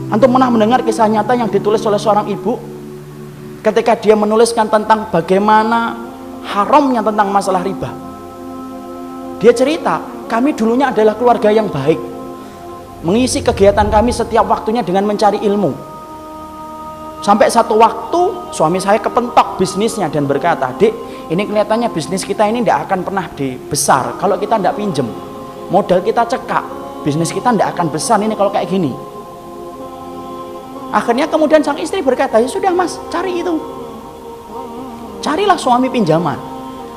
Antum pernah mendengar kisah nyata yang ditulis oleh seorang ibu ketika dia menuliskan tentang bagaimana haramnya tentang masalah riba. Dia cerita, kami dulunya adalah keluarga yang baik, mengisi kegiatan kami setiap waktunya dengan mencari ilmu. Sampai satu waktu suami saya kepentok bisnisnya dan berkata, "Dek, ini kelihatannya bisnis kita ini tidak akan pernah besar kalau kita tidak pinjem. Modal kita cekak, bisnis kita tidak akan besar ini kalau kayak gini." Akhirnya kemudian sang istri berkata, "Ya sudah mas, cari itu. Carilah suami pinjaman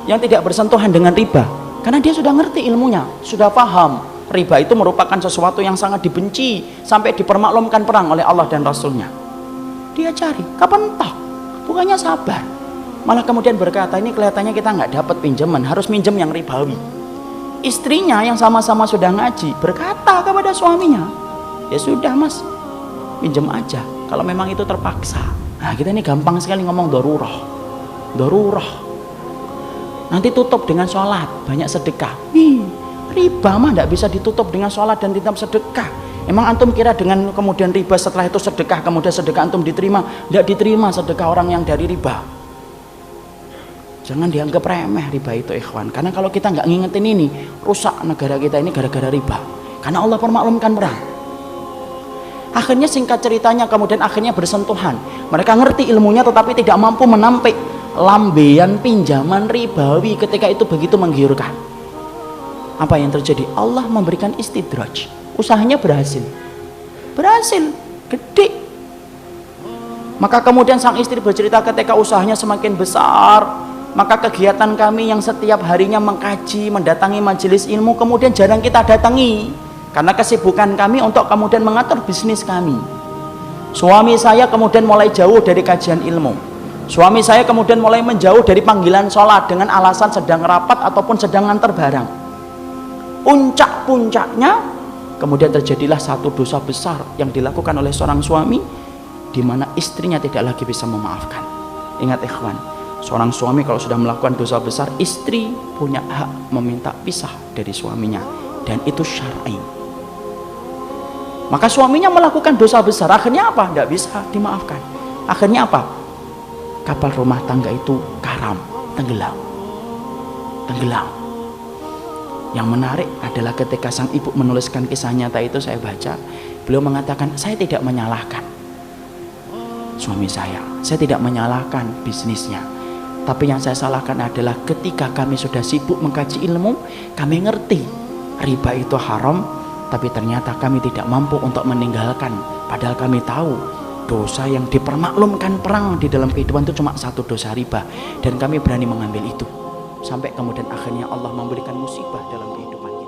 yang tidak bersentuhan dengan riba." Karena dia sudah ngerti ilmunya, sudah paham riba itu merupakan sesuatu yang sangat dibenci sampai dipermaklumkan perang oleh Allah dan Rasulnya. Dia cari, kapan toh? Bukannya sabar, malah kemudian berkata, ini kelihatannya kita nggak dapat pinjaman, harus minjem yang ribawi. Istrinya yang sama-sama sudah ngaji berkata kepada suaminya, "Ya sudah mas, pinjam aja kalau memang itu terpaksa." Nah kita ini gampang sekali ngomong dorurah. Nanti tutup dengan sholat, banyak sedekah. Riba mah tidak bisa ditutup dengan sholat dan tidak sedekah. Emang antum kira dengan kemudian riba setelah itu sedekah, kemudian sedekah antum diterima? Tidak diterima sedekah orang yang dari riba. Jangan dianggap remeh riba itu ikhwan. Karena kalau kita nggak ngingetin ini, rusak negara kita ini gara-gara riba. Karena Allah permaklumkan perang. Akhirnya singkat ceritanya kemudian akhirnya bersentuhan. Mereka ngerti ilmunya tetapi tidak mampu menampik lambean pinjaman ribawi ketika itu begitu menggiurkan. Apa yang terjadi? Allah memberikan istidraj. Usahanya berhasil, gede. Maka kemudian sang istri bercerita ketika usahanya semakin besar, maka kegiatan kami yang setiap harinya mengkaji, mendatangi majelis ilmu kemudian jarang kita datangi karena kesibukan kami untuk kemudian mengatur bisnis kami. Suami saya kemudian mulai jauh dari kajian ilmu. Suami saya kemudian mulai menjauh dari panggilan sholat dengan alasan sedang rapat ataupun sedang ngantar barang. Puncak-puncaknya kemudian terjadilah satu dosa besar yang dilakukan oleh seorang suami di mana istrinya tidak lagi bisa memaafkan. Ingat ikhwan, seorang suami kalau sudah melakukan dosa besar, istri punya hak meminta pisah dari suaminya dan itu syar'i. Maka suaminya melakukan dosa besar, akhirnya apa? Tidak bisa dimaafkan. Akhirnya apa? Kapal rumah tangga itu karam, tenggelam. Yang menarik adalah ketika sang ibu menuliskan kisah nyata itu, saya baca, beliau mengatakan, saya tidak menyalahkan suami saya tidak menyalahkan bisnisnya, tapi yang saya salahkan adalah ketika kami sudah sibuk mengkaji ilmu, kami ngerti riba itu haram, tapi ternyata kami tidak mampu untuk meninggalkan, padahal kami tahu dosa yang dipermaklumkan perang di dalam kehidupan itu cuma satu dosa riba, dan kami berani mengambil itu. Sampai kemudian akhirnya Allah memberikan musibah dalam kehidupan.